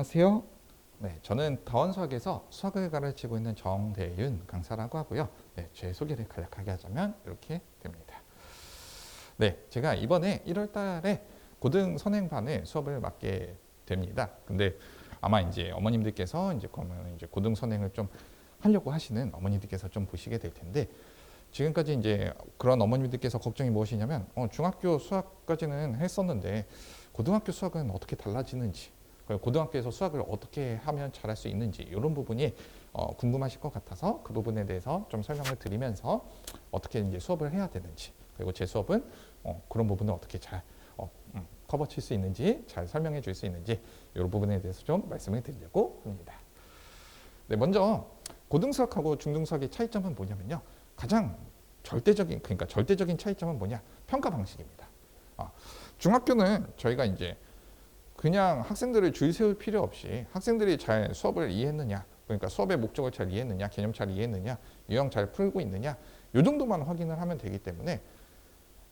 안녕하세요. 네, 저는 다원수학에서 수학을 가르치고 있는 정대윤 강사라고 하고요. 네, 제 소개를 간략하게 하자면 이렇게 됩니다. 네, 제가 이번에 1월 달에 고등 선행반에 수업을 맡게 됩니다. 근데 아마 이제 어머님들께서 그러면 이제 고등 선행을 좀 하려고 하시는 어머니들께서 좀 보시게 될 텐데, 지금까지 이제 그런 어머님들께서 걱정이 무엇이냐면 중학교 수학까지는 했었는데 고등학교 수학은 어떻게 달라지는지, 고등학교에서 수학을 어떻게 하면 잘할 수 있는지 이런 부분이 궁금하실 것 같아서 그 부분에 대해서 좀 설명을 드리면서 어떻게 이제 수업을 해야 되는지, 그리고 제 수업은 그런 부분을 어떻게 잘 커버 칠 수 있는지, 잘 설명해 줄 수 있는지 이런 부분에 대해서 좀 말씀을 드리려고 합니다. 네, 먼저 고등수학하고 중등수학의 차이점은 뭐냐면요, 가장 절대적인 차이점은 뭐냐? 평가 방식입니다. 중학교는 저희가 이제 그냥 학생들을 줄 세울 필요 없이 학생들이 잘 수업을 이해했느냐, 그러니까 수업의 목적을 잘 이해했느냐, 개념 잘 이해했느냐, 유형 잘 풀고 있느냐, 이 정도만 확인을 하면 되기 때문에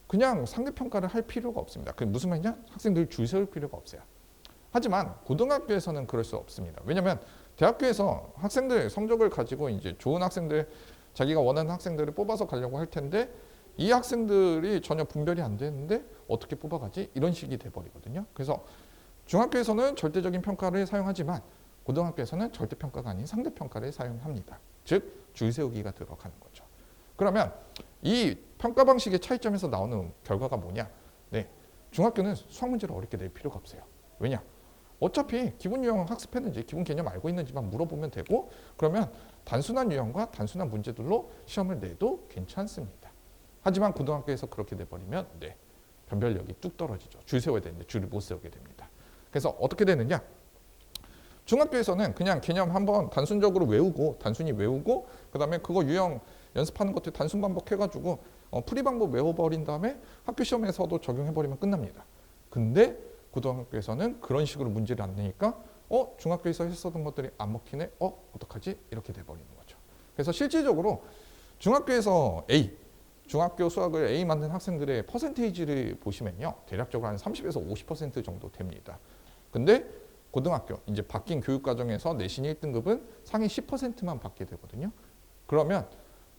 그냥 상대평가를 할 필요가 없습니다. 그게 무슨 말이냐? 학생들 줄 세울 필요가 없어요. 하지만 고등학교에서는 그럴 수 없습니다. 왜냐하면 대학교에서 학생들 성적을 가지고 이제 좋은 학생들, 자기가 원하는 학생들을 뽑아서 가려고 할 텐데 이 학생들이 전혀 분별이 안 되는데 어떻게 뽑아가지? 이런 식이 돼버리거든요. 그래서 중학교에서는 절대적인 평가를 사용하지만 고등학교에서는 절대평가가 아닌 상대평가를 사용합니다. 즉, 줄 세우기가 들어가는 거죠. 그러면 이 평가 방식의 차이점에서 나오는 결과가 뭐냐? 네, 중학교는 수학 문제를 어렵게 낼 필요가 없어요. 왜냐? 어차피 기본 유형 학습했는지 기본 개념 알고 있는지만 물어보면 되고, 그러면 단순한 유형과 단순한 문제들로 시험을 내도 괜찮습니다. 하지만 고등학교에서 그렇게 돼버리면 변별력이 뚝 떨어지죠. 줄 세워야 되는데 줄을 못 세우게 됩니다. 그래서 어떻게 되느냐? 중학교에서는 그냥 개념 한번 단순적으로 외우고, 단순히 외우고, 그 다음에 그거 유형 연습하는 것들 단순 반복해가지고 풀이 방법 외워버린 다음에 학교 시험에서도 적용해버리면 끝납니다. 근데 고등학교에서는 그런 식으로 문제를 안 내니까 중학교에서 했었던 것들이 안 먹히네? 어떡하지? 이렇게 돼버리는 거죠. 그래서 실질적으로 중학교에서 중학교 수학을 A 만든 학생들의 퍼센테이지를 보시면요, 대략적으로 한 30에서 50% 정도 됩니다. 근데 고등학교, 이제 바뀐 교육과정에서 내신 1등급은 상위 10%만 받게 되거든요. 그러면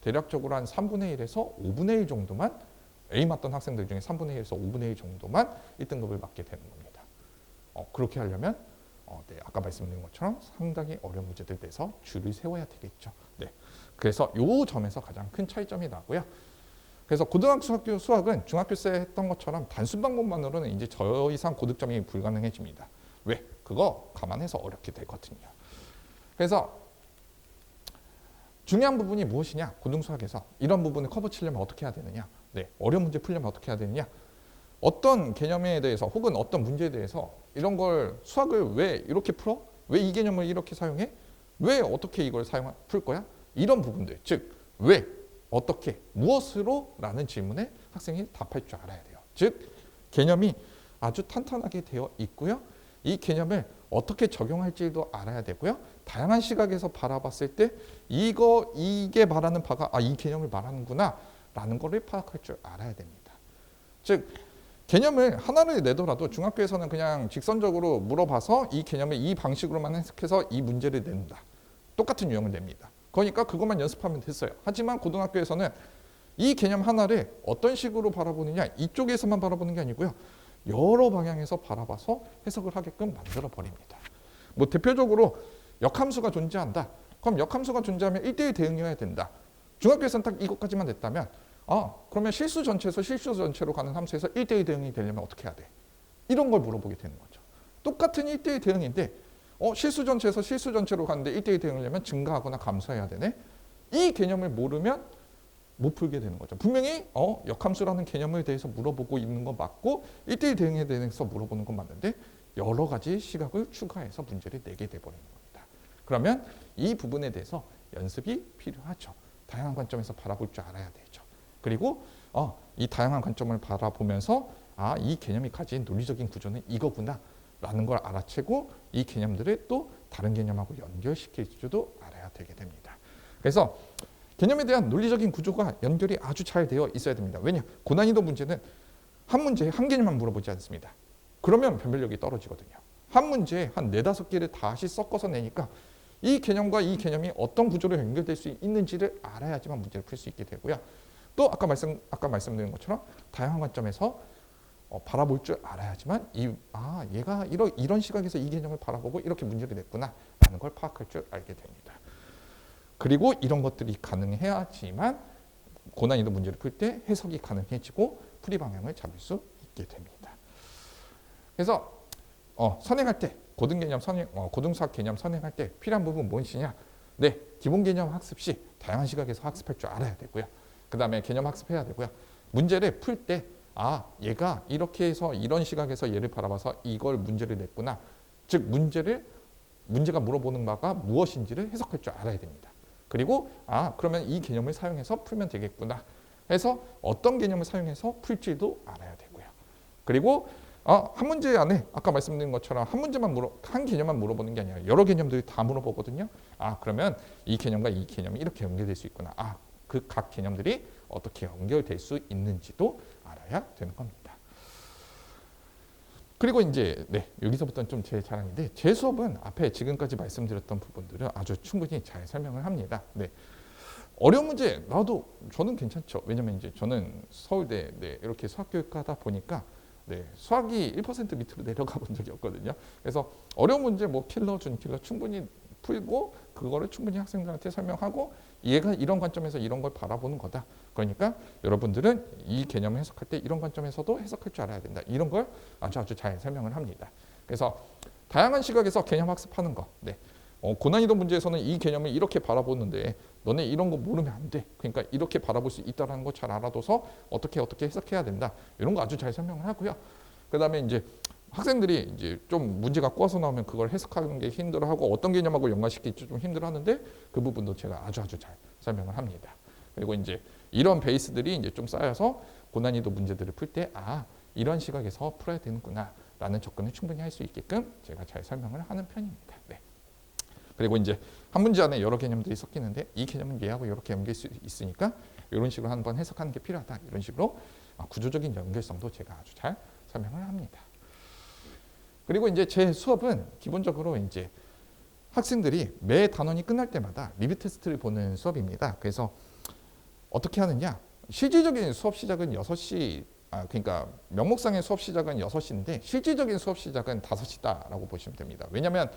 대략적으로 한 3분의 1에서 5분의 1 정도만, A 맞던 학생들 중에 3분의 1에서 5분의 1 정도만 1등급을 맞게 되는 겁니다. 그렇게 하려면 아까 말씀드린 것처럼 상당히 어려운 문제들 내서 줄을 세워야 되겠죠. 그래서 이 점에서 가장 큰 차이점이 나고요. 그래서 고등학교 수학은 중학교 때 했던 것처럼 단순 방법만으로는 이제 더 이상 고득점이 불가능해집니다. 왜? 그거 감안해서 어렵게 되거든요. 그래서 중요한 부분이 무엇이냐? 고등수학에서 이런 부분을 커버 치려면 어떻게 해야 되느냐? 어려운 문제 풀려면 어떻게 해야 되느냐? 어떤 개념에 대해서 혹은 어떤 문제에 대해서 이런 걸 수학을 왜 이렇게 풀어? 왜 이 개념을 이렇게 사용해? 왜 어떻게 이걸 풀 거야? 이런 부분들, 즉 왜, 어떻게, 무엇으로? 라는 질문에 학생이 답할 줄 알아야 돼요. 즉 개념이 아주 탄탄하게 되어 있고요. 이 개념을 어떻게 적용할지도 알아야 되고요. 다양한 시각에서 바라봤을 때 이게 말하는 바가 이 개념을 말하는구나 라는 거를 파악할 줄 알아야 됩니다. 즉 개념을 하나를 내더라도 중학교에서는 그냥 직선적으로 물어봐서 이 개념을 이 방식으로만 해석해서 이 문제를 낸다. 똑같은 유형을 냅니다. 그러니까 그것만 연습하면 됐어요. 하지만 고등학교에서는 이 개념 하나를 어떤 식으로 바라보느냐, 이쪽에서만 바라보는 게 아니고요, 여러 방향에서 바라봐서 해석을 하게끔 만들어 버립니다. 대표적으로 역함수가 존재한다. 그럼 역함수가 존재하면 1대1 대응이어야 된다. 중학교에서는 딱 이것까지만 냈다면 그러면 실수 전체로 가는 함수에서 1대1 대응이 되려면 어떻게 해야 돼? 이런 걸 물어보게 되는 거죠. 똑같은 1대1 대응인데 실수 전체에서 실수 전체로 가는데 1대1 대응을 하려면 증가하거나 감소해야 되네. 이 개념을 모르면 못 풀게 되는 거죠. 분명히 역함수라는 개념에 대해서 물어보고 있는 건 맞고 1대1 대응에 대해서 물어보는 건 맞는데 여러 가지 시각을 추가해서 문제를 내게 돼버리는 겁니다. 그러면 이 부분에 대해서 연습이 필요하죠. 다양한 관점에서 바라볼 줄 알아야 되죠. 그리고 이 다양한 관점을 바라보면서 이 개념이 가진 논리적인 구조는 이거구나 라는 걸 알아채고 이 개념들을 또 다른 개념하고 연결시킬 줄도 알아야 되게 됩니다. 그래서 개념에 대한 논리적인 구조가 연결이 아주 잘 되어 있어야 됩니다. 왜냐? 고난이도 문제는 한 문제에 한 개념만 물어보지 않습니다. 그러면 변별력이 떨어지거든요. 한 문제에 한 4-5개를 다시 섞어서 내니까 이 개념과 이 개념이 어떤 구조로 연결될 수 있는지를 알아야지만 문제를 풀 수 있게 되고요. 또 아까 말씀드린 것처럼 다양한 관점에서 바라볼 줄 알아야지만 얘가 이런 시각에서 이 개념을 바라보고 이렇게 문제를 냈구나라는 걸 파악할 줄 알게 됩니다. 그리고 이런 것들이 가능해야지만 고난이도 문제를 풀 때 해석이 가능해지고 풀이 방향을 잡을 수 있게 됩니다. 그래서 선행할 때 고등수학 개념 선행할 때 필요한 부분 무엇이냐? 네, 기본 개념 학습 시 다양한 시각에서 학습할 줄 알아야 되고요. 그 다음에 개념 학습해야 되고요. 문제를 풀 때 얘가 이렇게 해서 이런 시각에서 얘를 바라봐서 이걸 문제를 냈구나. 즉 문제가 물어보는 바가 무엇인지를 해석할 줄 알아야 됩니다. 그리고 그러면 이 개념을 사용해서 풀면 되겠구나 해서 어떤 개념을 사용해서 풀지도 알아야 되고요. 그리고 한 문제 안에 아까 말씀드린 것처럼 한 개념만 물어보는 게 아니라 여러 개념들이 다 물어보거든요. 그러면 이 개념과 이 개념이 이렇게 연결될 수 있구나. 그 각 개념들이 어떻게 연결될 수 있는지도 알아야 되는 겁니다. 그리고 이제 여기서부터는 좀 제 자랑인데 제 수업은 앞에 지금까지 말씀드렸던 부분들을 아주 충분히 잘 설명을 합니다. 어려운 문제 나와도 저는 괜찮죠. 왜냐면 이제 저는 서울대 이렇게 수학교육하다 보니까 수학이 1% 밑으로 내려가 본 적이 없거든요. 그래서 어려운 문제 킬러, 준킬러 충분히 풀고 그거를 충분히 학생들한테 설명하고 얘가 이런 관점에서 이런 걸 바라보는 거다. 그러니까 여러분들은 이 개념을 해석할 때 이런 관점에서도 해석할 줄 알아야 된다. 이런 걸 아주 잘 설명을 합니다. 그래서 다양한 시각에서 개념 학습하는 거. 고난이도 문제에서는 이 개념을 이렇게 바라보는데 너네 이런 거 모르면 안 돼. 그러니까 이렇게 바라볼 수 있다는 거 잘 알아둬서 어떻게 해석해야 된다. 이런 거 아주 잘 설명을 하고요. 그 다음에 이제 학생들이 이제 좀 문제가 꼬아서 나오면 그걸 해석하는 게 힘들어하고 어떤 개념하고 연관시키기 좀 힘들어하는데 그 부분도 제가 아주 잘 설명을 합니다. 그리고 이제 이런 베이스들이 이제 좀 쌓여서 고난이도 문제들을 풀 때 이런 시각에서 풀어야 되는구나라는 접근을 충분히 할 수 있게끔 제가 잘 설명을 하는 편입니다. 그리고 이제 한 문제 안에 여러 개념들이 섞이는데 이 개념은 얘하고 이렇게 연결될 수 있으니까 이런 식으로 한번 해석하는 게 필요하다. 이런 식으로 구조적인 연결성도 제가 아주 잘 설명을 합니다. 그리고 이제 제 수업은 기본적으로 이제 학생들이 매 단원이 끝날 때마다 리뷰 테스트를 보는 수업입니다. 그래서 어떻게 하느냐? 실질적인 수업 시작은 6시, 그러니까 명목상의 수업 시작은 6시인데 실질적인 수업 시작은 5시다라고 보시면 됩니다. 왜냐하면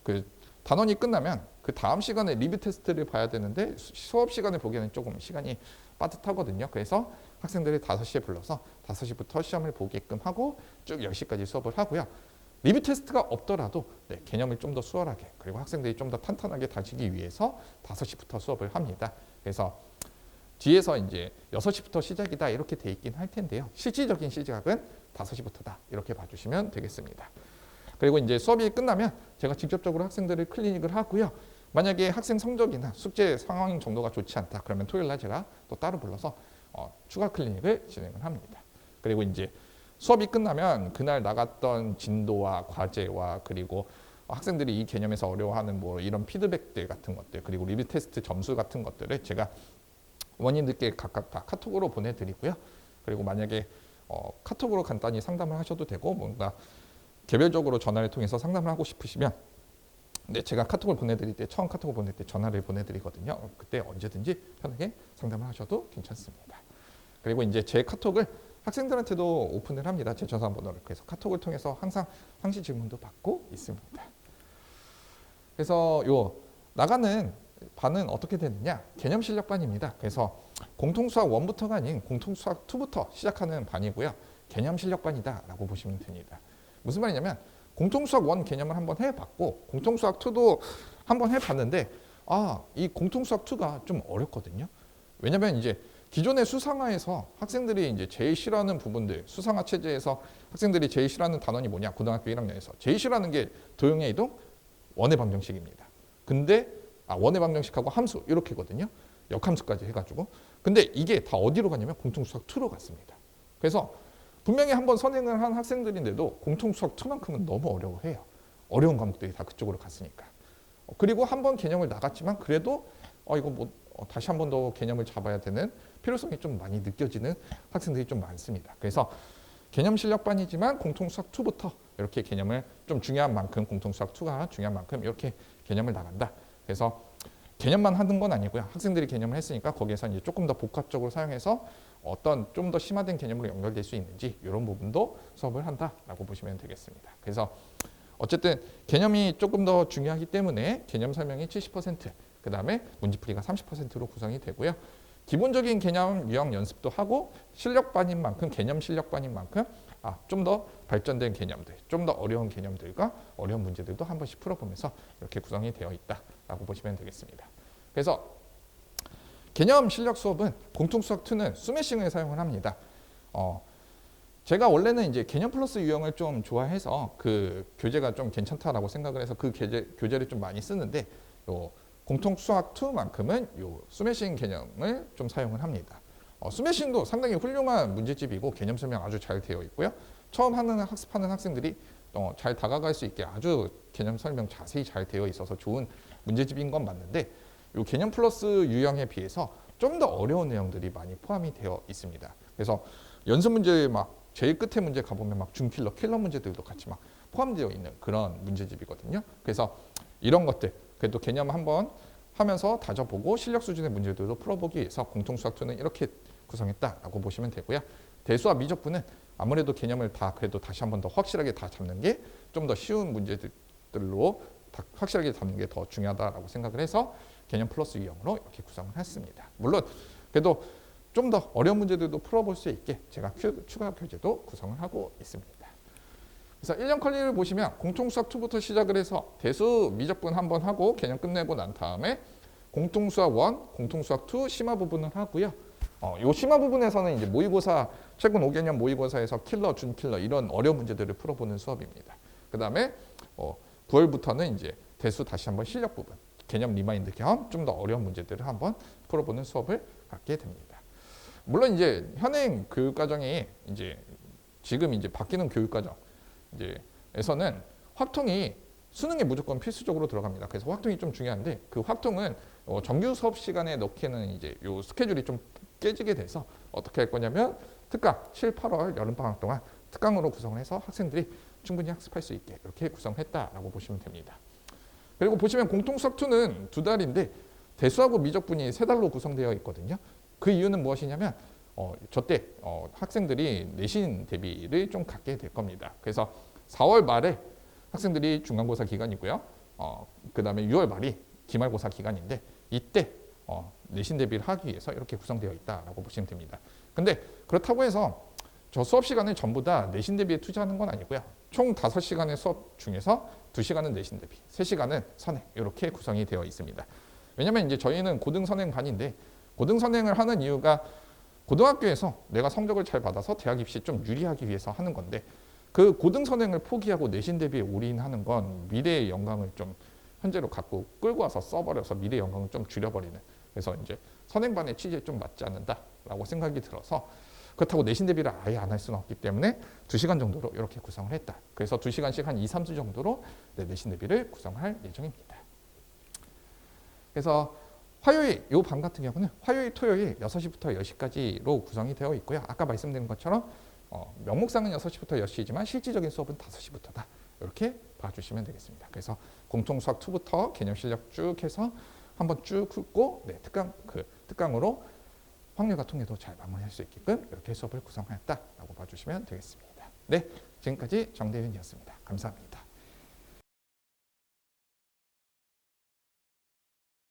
그 단원이 끝나면 그 다음 시간에 리뷰 테스트를 봐야 되는데 수업 시간을 보기에는 조금 시간이 빠듯하거든요. 그래서 학생들이 5시에 불러서 5시부터 시험을 보게끔 하고 쭉 10시까지 수업을 하고요. 리뷰 테스트가 없더라도 개념을 좀 더 수월하게 그리고 학생들이 좀 더 탄탄하게 다지기 위해서 5시부터 수업을 합니다. 그래서 뒤에서 이제 6시부터 시작이다 이렇게 돼 있긴 할 텐데요. 실질적인 시작은 5시부터다 이렇게 봐주시면 되겠습니다. 그리고 이제 수업이 끝나면 제가 직접적으로 학생들을 클리닉을 하고요. 만약에 학생 성적이나 숙제 상황 정도가 좋지 않다 그러면 토요일 날 제가 또 따로 불러서 추가 클리닉을 진행을 합니다. 그리고 이제 수업이 끝나면 그날 나갔던 진도와 과제와 그리고 학생들이 이 개념에서 어려워하는 이런 피드백들 같은 것들 그리고 리뷰 테스트 점수 같은 것들을 제가 원인들께 각각 다 카톡으로 보내드리고요. 그리고 만약에 카톡으로 간단히 상담을 하셔도 되고 뭔가 개별적으로 전화를 통해서 상담을 하고 싶으시면 제가 카톡을 보내드릴 때 처음 카톡을 보낼 때 전화를 보내드리거든요. 그때 언제든지 편하게 상담을 하셔도 괜찮습니다. 그리고 이제 제 카톡을 학생들한테도 오픈을 합니다. 제 전화번호를. 그래서 카톡을 통해서 항상 상시 질문도 받고 있습니다. 그래서 나가는 반은 어떻게 되느냐? 개념 실력반입니다. 그래서 공통수학 1부터가 아닌 공통수학 2부터 시작하는 반이고요. 개념 실력반이다라고 보시면 됩니다. 무슨 말이냐면 공통수학 1 개념을 한번 해봤고 공통수학 2도 한번 해봤는데 이 공통수학 2가 좀 어렵거든요. 왜냐면 이제 기존의 수상화에서 학생들이 이제 제일 싫어하는 부분들, 수상화 체제에서 학생들이 제일 싫어하는 단원이 뭐냐? 고등학교 1학년에서 제일 싫어하는 게 도형의 이동, 원의 방정식입니다. 근데 원의 방정식하고 함수 이렇게거든요. 역함수까지 해가지고. 근데 이게 다 어디로 갔냐면 공통수학 2로 갔습니다. 그래서 분명히 한번 선행을 한 학생들인데도 공통수학 2만큼은 너무 어려워해요. 어려운 과목들이 다 그쪽으로 갔으니까. 그리고 한번 개념을 나갔지만 그래도 이거 다시 한 번 더 개념을 잡아야 되는 필요성이 좀 많이 느껴지는 학생들이 좀 많습니다. 그래서 개념 실력반이지만 공통수학 2부터 이렇게 개념을 좀 중요한 만큼 공통수학 2가 중요한 만큼 이렇게 개념을 나간다. 그래서 개념만 하는 건 아니고요. 학생들이 개념을 했으니까 거기에서 이제 조금 더 복합적으로 사용해서 어떤 좀 더 심화된 개념으로 연결될 수 있는지 이런 부분도 수업을 한다라고 보시면 되겠습니다. 그래서 어쨌든 개념이 조금 더 중요하기 때문에 개념 설명이 70%, 그 다음에 문제풀이가 30%로 구성이 되고요. 기본적인 개념 유형 연습도 하고 실력반인 만큼 개념 실력반인 만큼 좀 더 발전된 개념들, 좀 더 어려운 개념들과 어려운 문제들도 한 번씩 풀어보면서 이렇게 구성이 되어 있다라고 보시면 되겠습니다. 그래서 개념 실력 수업은 공통수학 2는 스매싱을 사용을 합니다. 제가 원래는 이제 개념 플러스 유형을 좀 좋아해서 그 교재가 좀 괜찮다라고 생각을 해서 그 교재를 좀 많이 쓰는데 공통수학 2만큼은 요 스매싱 개념을 좀 사용을 합니다. 스매싱도 상당히 훌륭한 문제집이고 개념 설명 아주 잘 되어 있고요. 처음 학습하는 학생들이 잘 다가갈 수 있게 아주 개념 설명 자세히 잘 되어 있어서 좋은 문제집인 건 맞는데 요 개념 플러스 유형에 비해서 좀 더 어려운 내용들이 많이 포함이 되어 있습니다. 그래서 연습 문제 막 제일 끝에 문제 가보면 막 중킬러, 킬러 문제들도 같이 막 포함되어 있는 그런 문제집이거든요. 그래서 이런 것들 그래도 개념 한번 하면서 다져보고 실력 수준의 문제들도 풀어보기 위해서 공통수학 2는 이렇게 구성했다라고 보시면 되고요. 대수와 미적분은 아무래도 개념을 다 그래도 다시 한번 더 확실하게 다 잡는 게 좀 더 쉬운 문제들로 확실하게 잡는 게 더 중요하다라고 생각을 해서 개념 플러스 유형으로 이렇게 구성을 했습니다. 물론 그래도 좀 더 어려운 문제들도 풀어볼 수 있게 제가 추가 교재도 구성을 하고 있습니다. 그래서 1년 컬리를 보시면 공통수학 2부터 시작을 해서 대수 미적분 한번 하고 개념 끝내고 난 다음에 공통수학 1, 공통수학 2 심화 부분을 하고요. 요 심화 부분에서는 이제 모의고사 최근 5개년 모의고사에서 킬러, 준킬러 이런 어려운 문제들을 풀어보는 수업입니다. 그 다음에 9월부터는 이제 대수 다시 한번 실력 부분, 개념 리마인드 겸 좀 더 어려운 문제들을 한번 풀어보는 수업을 갖게 됩니다. 물론 이제 현행 교육과정이 이제 지금 이제 바뀌는 교육과정 에서는 확통이 수능에 무조건 필수적으로 들어갑니다. 그래서 확통이 좀 중요한데 그 확통은 정규 수업 시간에 넣기에는 이제 요 스케줄이 좀 깨지게 돼서 어떻게 할 거냐면 특강 7, 8월 여름방학 동안 특강으로 구성을 해서 학생들이 충분히 학습할 수 있게 이렇게 구성했다라고 보시면 됩니다. 그리고 보시면 공통수학 2는 2달인데 대수하고 미적분이 3달로 구성되어 있거든요. 그 이유는 무엇이냐면 저때 학생들이 내신 대비를 좀 갖게 될 겁니다. 그래서 4월 말에 학생들이 중간고사 기간이고요. 그 다음에 6월 말이 기말고사 기간인데 이때 내신 대비를 하기 위해서 이렇게 구성되어 있다라고 보시면 됩니다. 근데 그렇다고 해서 저 수업 시간을 전부 다 내신 대비에 투자하는 건 아니고요. 총 5시간의 수업 중에서 2시간은 내신 대비, 3시간은 선행 이렇게 구성이 되어 있습니다. 왜냐하면 이제 저희는 고등선행반인데 고등선행을 하는 이유가 고등학교에서 내가 성적을 잘 받아서 대학 입시 좀 유리하기 위해서 하는 건데 그 고등선행을 포기하고 내신 대비에 올인하는 건 미래의 영광을 좀 현재로 갖고 끌고 와서 써버려서 미래의 영광을 좀 줄여버리는 그래서 이제 선행반의 취지에 좀 맞지 않는다라고 생각이 들어서 그렇다고 내신 대비를 아예 안 할 수는 없기 때문에 2시간 정도로 이렇게 구성을 했다. 그래서 2시간씩 한 2, 3주 정도로 내신 대비를 구성할 예정입니다. 그래서 화요일, 요 반 같은 경우는 화요일, 토요일 6시부터 10시까지로 구성이 되어 있고요. 아까 말씀드린 것처럼 명목상은 6시부터 10시지만 실질적인 수업은 5시부터다. 이렇게 봐주시면 되겠습니다. 그래서 공통수학 2부터 개념 실력 쭉 해서 한번 쭉 훑고 특강으로 확률과 통계도 잘 마무리할 수 있게끔 이렇게 수업을 구성하였다라고 봐주시면 되겠습니다. 네, 지금까지 정대윤이었습니다. 감사합니다.